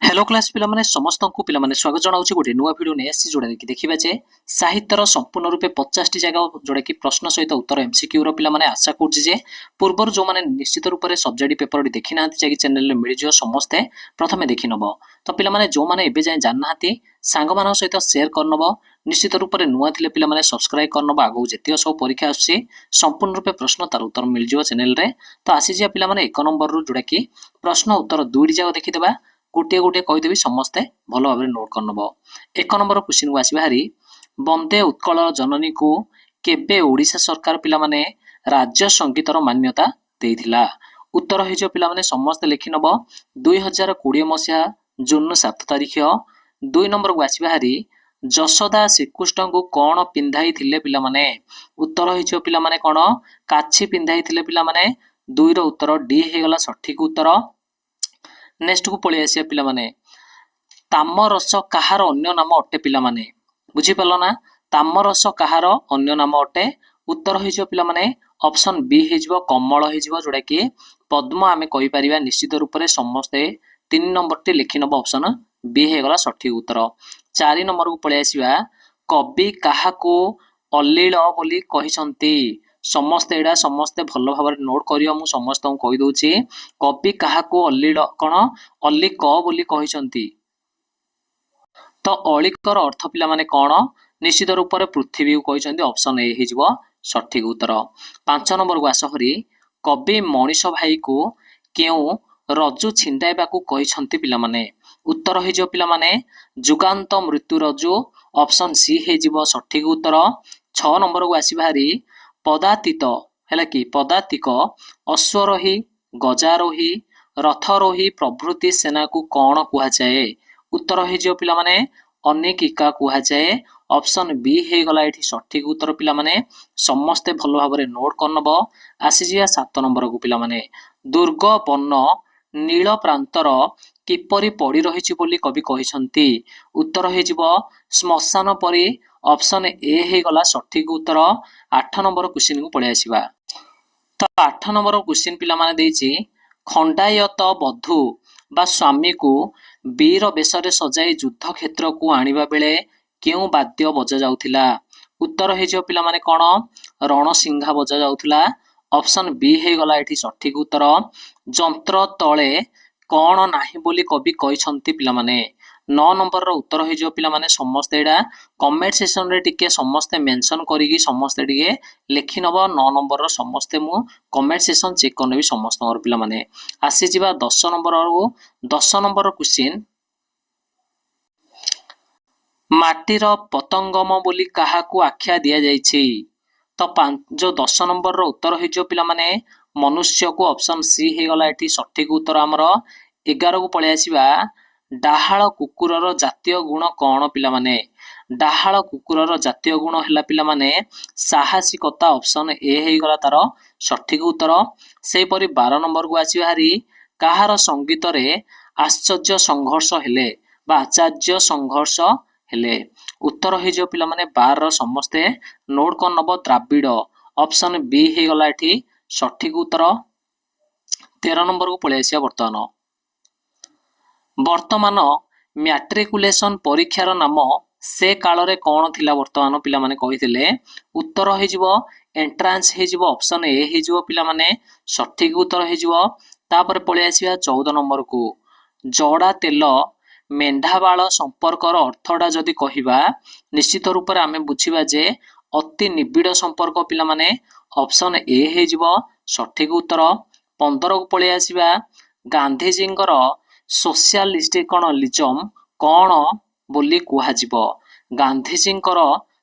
Hello class पिला माने समस्त को पिला माने स्वागत जनाउछि गोटे नुवा वीडियो ने आसी जोडा देखि देखिबा जे साहित्यर संपूर्ण रूपे 50 टी जगह जोडा कि प्रश्न सहित उत्तर एमसीक्यू रो पिला माने आशा करछि जे पूर्वर जो माने निश्चित रूप से सब्जेक्ट पेपर डी देखि नाहति जे चैनल रे मिल जियो समस्ते प्रथमे देखि नबो तो पिला माने जो माने एबे जाय जान नाहति सांग मान सहित शेयर करनबो निश्चित रूप से नुआ थिले पिला माने सब्सक्राइब करनबो आगो जेतियो सब परीक्षा आछि संपूर्ण रूपे प्रश्न तार उत्तर मिल जियो चैनल रे तो आसी जे पिला माने 1 नंबर रो जोडा कि प्रश्न उत्तर दुईटी जगह देखि देबा गोटे गोटे कहीदेवी समस्ते भल भाव नोट करनब। 1 नंबर क्वेश्चन को आसवा हारी वंदे उत्कल जननी को केबे ओडिशा सरकार पिला माने राज्य संगीतर मान्यता देइथिला। उत्तर हो पिला माने समस्ते लिखि नब 2020 मसीहा जून 7 तारिख। 2 नंबर को आसवा हारी जशोदा श्रीकृष्ण को कौन पिंधाई थिले पिला माने। उत्तर हो पिला माने कौन काछि पिंधाई थिले पिला माने। 2 रो उत्तर डी हे गला सठिक उत्तर। नेक्स्ट को पळि आसिया पिला माने तामरस कहार अन्य नाम अटे पिला माने बुझी पालो ना तामरस कहार अन्य नाम अटे। उत्तर हो पिला माने ऑप्शन बी हेजिबो कमल हेजिबो जोडा कि पद्म आमे कहि परिबा निश्चित रूप से समस्ते 3 नंबर टी लिखि नबो ऑप्शन बी हे गला सठिक उत्तर। 4 नंबर को पळि आसिबा कवि काहा को अलील बोली कहिसंती। समस्ते एडा समस्ते भल भाव नोट करियो मु समस्त को कहि दोछि कवि काहा को अलील कोन अली क बोली कहिसंती तो अलिकर अर्थ पिला माने कोन निश्चित रूप से पृथ्वी को कहिसंती ऑप्शन ए हिजबो सठिक उत्तर। 5 नंबर को आस हरी कवि मनीष भाई को केउ रज्जु छिंडाइबा को कहिसंती पिला माने। उत्तर हो पिला माने जुगांत मृत्यु रज्जु ऑप्शन सी हेजिबो सठिक उत्तर। 6 नंबर को आसी भारी पदातीत है कि पदातिक अश्वरोही गजारोही रथरोही प्रभृति सेना को कौन कुहा जाए। उत्तर हो पिला माने अनेकिका कुहा जाए ऑप्शन बी हे गला एठी सठिक उत्तर पिला माने समस्ते भलो भाव नोट करनबो। आसी जिया 7 नंबर को पिला माने दुर्ग बन्न नील प्रांतर किपरि पड़ी रहिछि बोली कवि कहिसंती। उत्तर हो श्मशान परी ऑप्शन ए हे गला सठिक उत्तर। 8 नंबर क्वेश्चन को पळि आसीबा तो 8 नंबर क्वेश्चन पिला माने देछि खंडायत बधू बा स्वामी को वीर बेशरे सजाई युद्ध क्षेत्र को आनिबा बेले केउ वाद्य बजा जाउथिला। उत्तर हो पिला माने कोन रणसिंघा बजा जाउथिला ऑप्शन बी हे गला एठी सठिक उत्तर। जंत्र तळे कौन नाही बोली कवि कहिसंती पिला माने। 9 नंबर रो उत्तर हो पिला माने समस्ते एडा कमेंट सेक्शन रे टिके समस्ते मेंशन करिकी समस्ते टिके लिखि नबो। 9 नंबर रो समस्ते मु कमेंट सेक्शन चेक करनेबी समस्त और पिला माने। आसी जिबा 10 नंबर रो 10 नंबर रो क्वेश्चन माटीर पतंगम बोली काहा को आख्या दिया जायछि। तो जो 10 नंबर रो उत्तर हो पिला माने मनुष्य को ऑप्शन सी हे गला एठी सठिक उत्तर। हमर 11 को पळि आसीबा डाहाळ कुकुरर जातीय गुण कौन पिला माने। डाहाळ कुकुरर जातीय गुण हैला पिला माने साहसिकता ऑप्शन ए हे गला तार सठिक उत्तर। से परि 12 नंबर को आसी हारी काहार संगीत रे आश्चर्य संघर्ष हेले बा आचार्य संघर्ष हेले। उत्तर हो जो पिला माने 12 समस्ते नोट कर नबो द्राविड ऑप्शन बी हे गला एठी सठिक उत्तर। 13 नंबर को पळि आसिया वर्तमान मैट्रिकुलेशन परीक्षार नाम से काल रे कौन थिला वर्तमान पिला माने कहिथिले। उत्तर हो जिवो एंट्रांस हे जिवो ऑप्शन ए हे जिवो पिला माने सठिक उत्तर हे जिवो। तापर पळि आसिया 14 नंबर को जड़ा तेल मेंढाबाळ संपर्कर अर्थडा जदि कहिबा निश्चित रूप से आमे बुझिबा जे अति निबिड़ संपर्क पिला माने ऑप्शन ए हे जिवो सठिक उत्तर। 15 को पळि आसिबा गांधीजींकर सोशलिस्टिकलिज्म कौन बोली कुहाजिबो। गांधीजींकर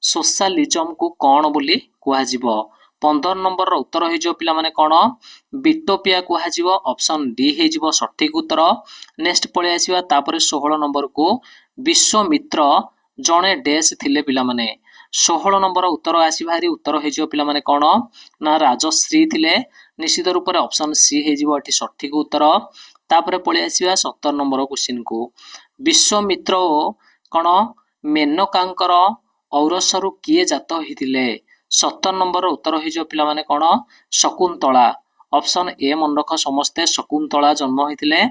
सोशलिज्म को कौन बोली कुहाजिबो। 15 नंबर रो उत्तर हो पिला माने कौन बिटोपिया कुहाजिबो ऑप्शन डी हे जिवो सठिक उत्तर। नेक्स्ट पळि आसीबा तापर 16 नंबर को विश्वामित्र जणे डैश थिले पिला माने। 16 नंबर उत्तर आसी भारी उत्तर हो पिला माने कौन ना राजश्री थिले निश्चित रूप से ऑप्शन सी हे जिवो एठी सठिक उत्तर। तापर पळि आसीबा 17 नंबर क्वेश्चन को विश्वामित्र कौन मेनकांकर औरसरु किए जात होइथिले। 17 नंबर उत्तर हो पिला माने कौन शकुंतला ऑप्शन ए मन रख समस्ते शकुंतला जन्म होइथिले।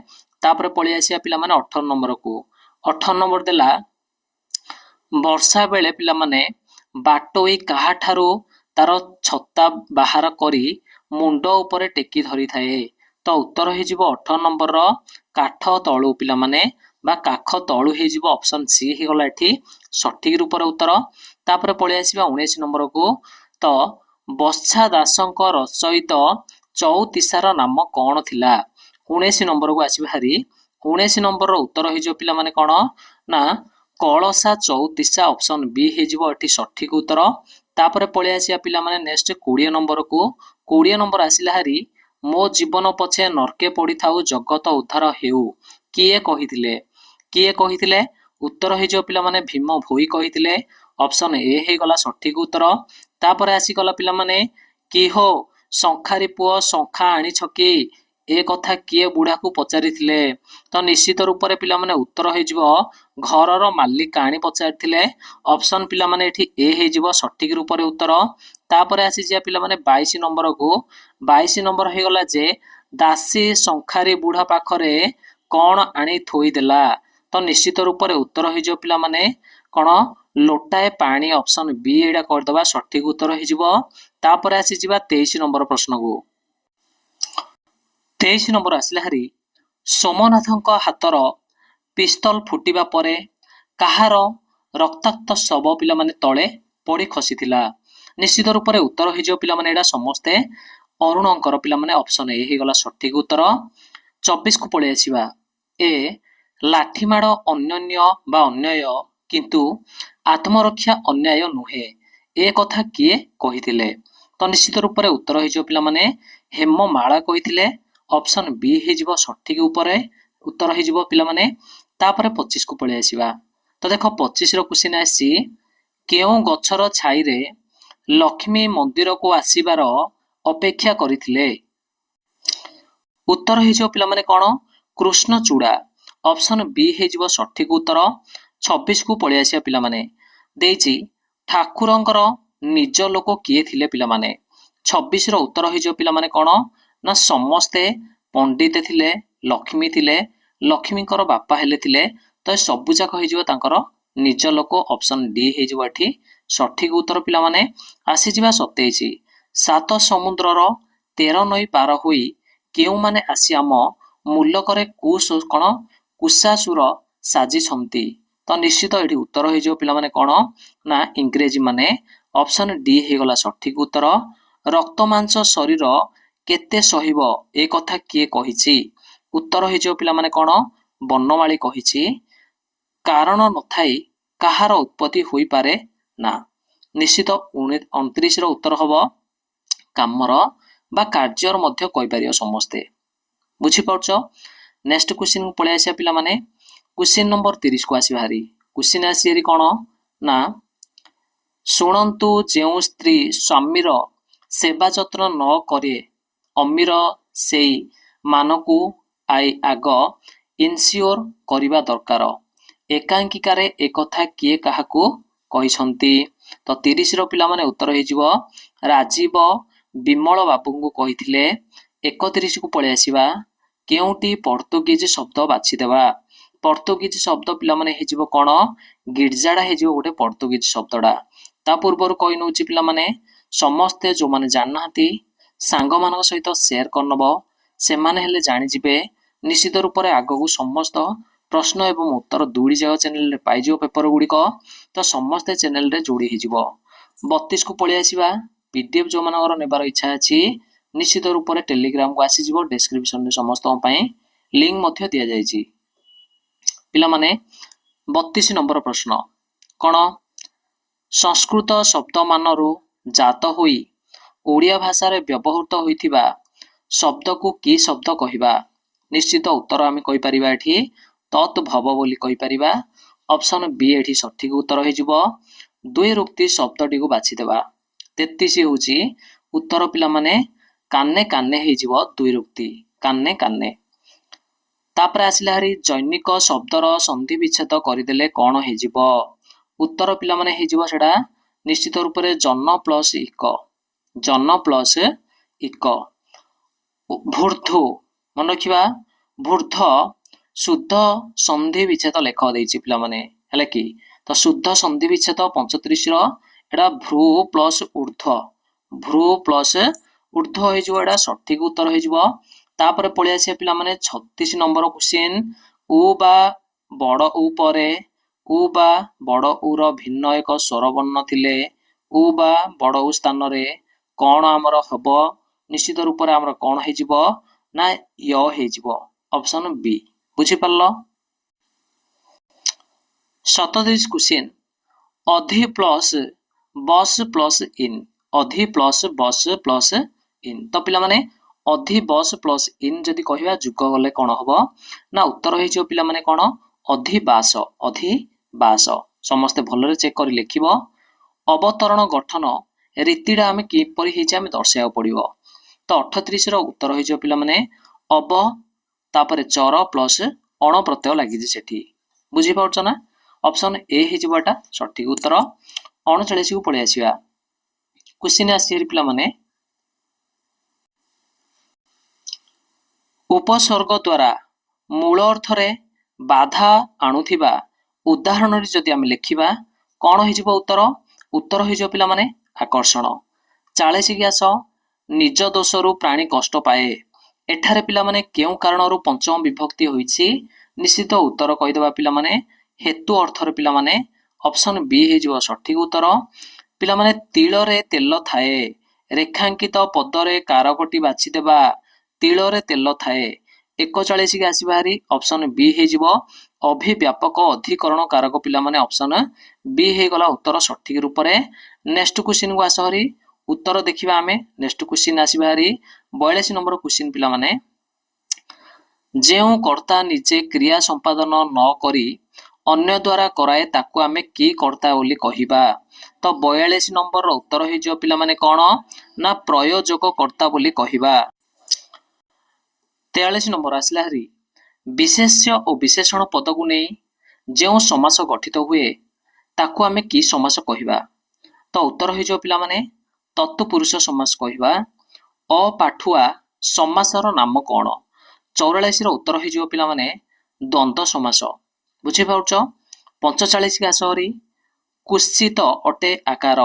तापर पळि आसिया पिला माने 18 नंबर को 18 नंबर देला वर्षा बेले पिला माने बाटोई काहा ठारू तार छत्ता बाहर करी मुंड उपरे टेकी धरी थाए तो उत्तर हो जिवो 18 नंबर रो काठ तळु पिला माने बा काख तळु हे जिवो ऑप्शन सी हे गला एठी सठिक रूपर उत्तर तापर पळि आसीबा 19 नंबर को तो बच्छा दासଙ୍କ रचयित चौतिसार नाम कौन थिला 19 नंबर को आसीबा हारी 19 नंबर रो उत्तर हो जिवो पिला माने कोन ना कलसा चौतिसा ऑप्शन बी हे जिवो एठी सठिक उत्तर तापर पळि आसीया पिला माने नेक्स्ट 20 नंबर को 20 नंबर आसिला हारी मो जीवन पछे नरके पड़ी थाउ जगत उद्धार हेउ किए कहिथिले उत्तर हो जिवो पिला माने भीम भोई कहिथिले ऑप्शन ए हे गला सठिक उत्तर तापर आसी गला पिला माने कि हो शंखारी पुओ शंखा आनी छकी ए कथा किए बुढ़ा को पचारिथिले तो निश्चित रूप से पिला माने उत्तर हो जिवो घरर मालिक आनी पचारिथिले ऑप्शन पिला माने एठी ए हे जिवो सठिक रूप से उत्तर तापर आसी जिया पिला माने 22 नंबर को 22 नंबर हे गला जे दासी शंखारी बुढ़ा पाखरे कौन आनी थोई देला तो निश्चित रूप से उत्तर हो जिवो पिला माने कोन लोटाए पानी ऑप्शन बी एडा कर दबा सठिक उत्तर हो जिवो तापर आसी जिबा 23 नंबर प्रश्न को 23 नंबर आसिला हरी सोमनाथଙ୍କ हातर पिस्तल फुटिबा परे काहार रक्ताक्त शव पिला माने तळे पड़ी खसीथिला निश्चित रूप से उत्तर हो जिवो पिला माने एडा समस्ते अरुणंकर पिला माने ऑप्शन ए हे गला सठिक उत्तर 24 को पळे आसीबा ए लाठीमाड़ अन्योन्य बा अन्याय किंतु आत्मरक्षा अन्याय नुहे ए कथा किए कहिथिले तो निश्चित रूप से उत्तर हो जिवो पिला माने हेममाला कहिथिले ऑप्शन बी हे जिवो सठिक उपरे उत्तर हो जिवो पिला माने तापर 25 को पळे आसीबा तो देखो 25 रो क्वेश्चन आसी केउ गछर छाई रे लक्ष्मी मंदिर को आसीबार अपेक्षा करिथिले उत्तर हो जिवो पिला माने कोन कृष्णचूड़ा ऑप्शन बी हे जिवो सठिक उत्तर 26 को पळे आसिया पिला माने देइची ठाकुरंकर निज लोक किए थिले पिला माने 26 रो उत्तर हो जिवो पिला माने कोन ना समस्ते पंडित थिले लक्ष्मी थिले लक्ष्मीकर बापा हेले थिले तो सबु जाक हो जिवो तांकर निज लोक ऑप्शन डी हे जिवो एठी सठिक उत्तर पिला माने आसी जिबा 27 सात समुद्रर 13 नई पार होई केउ माने आसी आम मूलकरे कोन कुशासुर साजी छंती तो निश्चित एठी उत्तर हो जिवो पिला माने कोन ना इंग्रेजी माने ऑप्शन डी हे गला सठिक उत्तर रक्त मांस शरीर केते सहिबो ए कथा किए कहिछि उत्तर हो जिवो पिला माने कोन बन्नमाळी कहिछि कारण नथाई काहार उत्पत्ति होई पारे ना निश्चित 29 रो उत्तर हबो कामर बा कार्यर मध्य कहि पारियो समस्ते बुझी पाउछो नेक्स्ट क्वेश्चन को पळे आसिया पिला माने क्वेश्चन नंबर 30 को आसी भारी क्वेश्चन आसी हेरी कोन ना सुनंतु जेउ स्त्री स्वामीर सेवा जत्न न करे अमीर सेई मानकु आई आग इनसियोर करिबा दरकार एकांकिकारे एक कथा किए काहाकू कहिसंती तो 30 रो पिला माने उत्तर हे जिवो राजीव विमल बाबू को कहिथिले 31 को पळे आसीबा केउटी पोर्तुगीज शब्द बाछि देबा पोर्तुगीज शब्द पिला माने हे जिवो कोन गिरजाडा हे जिवो गोटे पोर्तुगीज शब्दडा ता पूर्वर कहि नउची पिला माने समस्ते जो माने जाननाती सांग मानक सहित शेयर करनबो से माने हेले जानि जिबे निश्चित रूप से आगकू समस्त प्रश्न एवं उत्तर दुईटी जाग चैनल रे पाइजिवो पेपर गुड़िक तो समस्ते चैनल रे जोड़ी हिजिवो 32 को पळे आसीबा पीडीएफ जो मानकर नेबार इच्छा अछि निश्चित रूप से टेलीग्राम को आसी जिवो डिस्क्रिप्शन रे समस्त पई लिंक मध्य दिया जायछि पिला माने 32 नंबर प्रश्न कोन संस्कृत शब्द मानरु जात होई ओडिया भाषा रे व्यवहृत होइथिबा शब्द को की शब्द कहिबा निश्चित उत्तर आमे कहि परिबा एठी तत् भव बोली कहि परिबा ऑप्शन बी एठी सठिक उत्तर हे जिवो दुई रुक्ति शब्दटी को बाछि देबा 33 होउची उत्तर पिला माने कान्ने कान्ने हे जिवो दुई रुक्ति कान्ने कान्ने तापर आसिला हरी जैनिक शब्दर संधि विच्छेद करिदेले कोन हे जिवो उत्तर पिला माने हे जिवो सेडा निश्चित रूप से जन प्लस इक भूर्धु मन रखिबा भूर्ध शुद्ध संधि विच्छेद लेख देछि पिला माने हैला कि तो शुद्ध संधि विच्छेद 35 रो एडा भ्रू प्लस ऊर्ध्व हो जिवो एडा सठिक उत्तर हो जिवो तापर पळे आसे पिला माने 36 नंबर क्वेश्चन उ बा बड़ उ परे उ बा बड़ उ रो भिन्न एक स्वर वर्ण थिले उ बा बड़ उ स्थान रे कोन हमर हबो निश्चित रूप रे हमर कोन हे जिवो ना य हे जिवो ऑप्शन बी बुझी पारलो 27 क्वेश्चन अधि प्लस बस इन अधि प्लस बस प्लस इन तो पिला माने अधि बस प्लस इन जदि कहिबा जुग गले कोन हबो ना उत्तर हे जो पिला माने कोन अधिबास समस्ते भलरे चेक करी लिखिबो अवतरण गठन रीतिडा आमे किपरि हे जे आमे दर्शाय पड़िबो तो 38 रो उत्तर हे जो पिला माने अव तापरे चर प्लस अण प्रत्यय लागि जे सेठी बुझी पाउछ ना ऑप्शन ए हे जिवाटा सठिक उत्तर 39 को पळे आसीबा क्वेश्चन आसी पिला माने उपसर्ग द्वारा मूल अर्थ रे बाधा आणुथिबा उदाहरण रे जदि आमे लिखिबा कोन हे जिवो उत्तर हे जो पिला माने आकर्षण 40 ग्यास निज दोषरु प्राणी कष्ट पाए एठारे पिला माने केउ कारणरु पंचम विभक्ति होईछि निश्चित उत्तर कहि देबा पिला माने हेतु अर्थ रे पिला माने ऑप्शन बी हे जिवो सठिक उत्तर पिला माने तिल रे तेल थाए रेखांकित पद रे कारकटी बाछि देबा तिल रे तेल थाए 41 के आसी बाहरी ऑप्शन बी हे जिवो अभिव्यापक अधिकरण कारक पिला माने ऑप्शन बी हे गला उत्तर सठिक रूप रे नेक्स्ट क्वेश्चन को आसहरी उत्तर देखिबा हमें नेक्स्ट क्वेश्चन आसी बाहरी 42 नंबर क्वेश्चन पिला माने जेउ कर्ता निजे क्रिया संपादन न करी अन्य द्वारा कराए ताकू आमे की कर्ता बोली कहिबा तो 42 नंबर उत्तर हे जो पिला माने कोन ना प्रयोजक कर्ता बोली कहिबा 43 नंबर आसला हरी विशेष्य और विशेषण पद को नहीं जो समास गठित हुए ताकू आमे की समास कहिबा तो उत्तर हे जो पिला माने तत्पुरुष समास कहिबा अपाठुआ समासर नाम कोन 44 रो उत्तर हे जो पिला माने द्वंद्व समास बुझी पाउछ 45 के आसहरी कुश्चित अटे आकार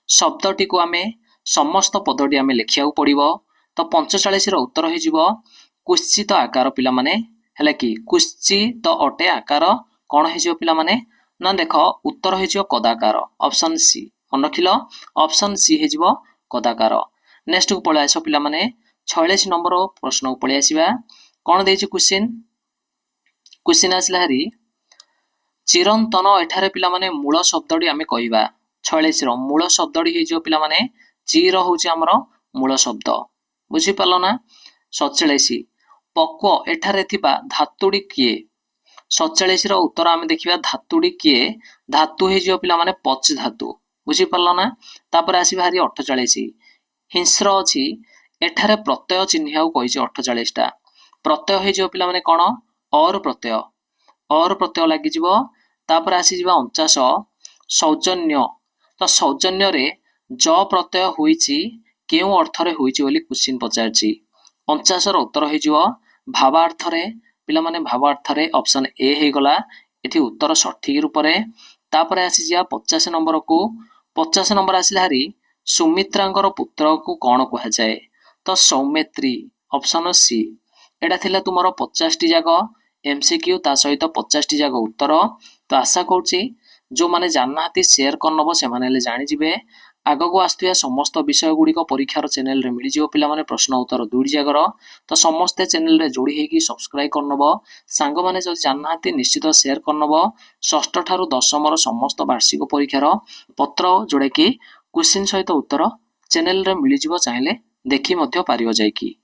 शब्दटी को आमे समस्त पदटी आमे लिखिया पड़िबो तो 45 रो उत्तर हे जिवो कुश्चित आकार पिला माने हला कि कुश्चित अटे आकार कोन हे जिवो पिला माने ना देखो उत्तर हे जिवो कदाकार ऑप्शन सी मन रखिलो ऑप्शन सी हे जिवो कदाकार नेक्स्ट को पळे आसो पिला माने 46 नंबर प्रश्न को पळे आसीबा कोन देछि क्वेश्चन आसला हरी चिरंतन एठारे पिला माने मूल शब्दडी आमे कहिबा 46 रो मूल शब्दडी हे जो पिला माने चिर होची हमरो मूल शब्द बुझी पालो ना 47 पक्व एठारे थिबा धातुडी किए 47 रो उत्तर आमे देखिबा धातुडी किए धातु हे जो पिला माने पच धातु बुझी पालो ना तापर आसी भारी 48 हिंस्र अछि एठारे प्रत्यय चिन्हयाउ कहिছে 48 टा प्रत्यय हे जो पिला माने कोन और प्रत्यय लागि जिवो तापर आसी जिवो 49 सौजन्य तो सौजन्य रे ज प्रत्यय होईची केउ अर्थ रे होईची बोली क्वेश्चन पचारची 49 रो उत्तर हे जिवो भावार्थ रे पिला माने भावार्थ रे ऑप्शन ए हे गला एठी उत्तर सठिक रूप रे तापर आसी जिया 50 नंबर को 50 नंबर आसिला हरी सुमित्रांकर पुत्र को कोन कहा जाए तो सौमित्री ऑप्शन सी एडा थिला तुमरो 50 टी जागो एमसीक्यू ता सहित 50 टी जागो उत्तर तो आशा करूची जो माने जाननाती शेयर करनबो से माने ले जानि जिवे आगो को आस्तुया समस्त विषय गुडी को परीक्षार चैनल रे मिली जिवो पिला माने प्रश्न उत्तर दुडी जागर तो समस्त चैनल रे जोडी हेकी सब्सक्राइब करनबो सांग माने जो जाननाती निश्चित शेयर करनबो षष्ठ ठारू दशम रो समस्त वार्षिक परीक्षार पत्र जोडे की क्वेश्चन सहित उत्तर चैनल रे मिली जिवो चाहिले देखि मध्य पारियो जाय की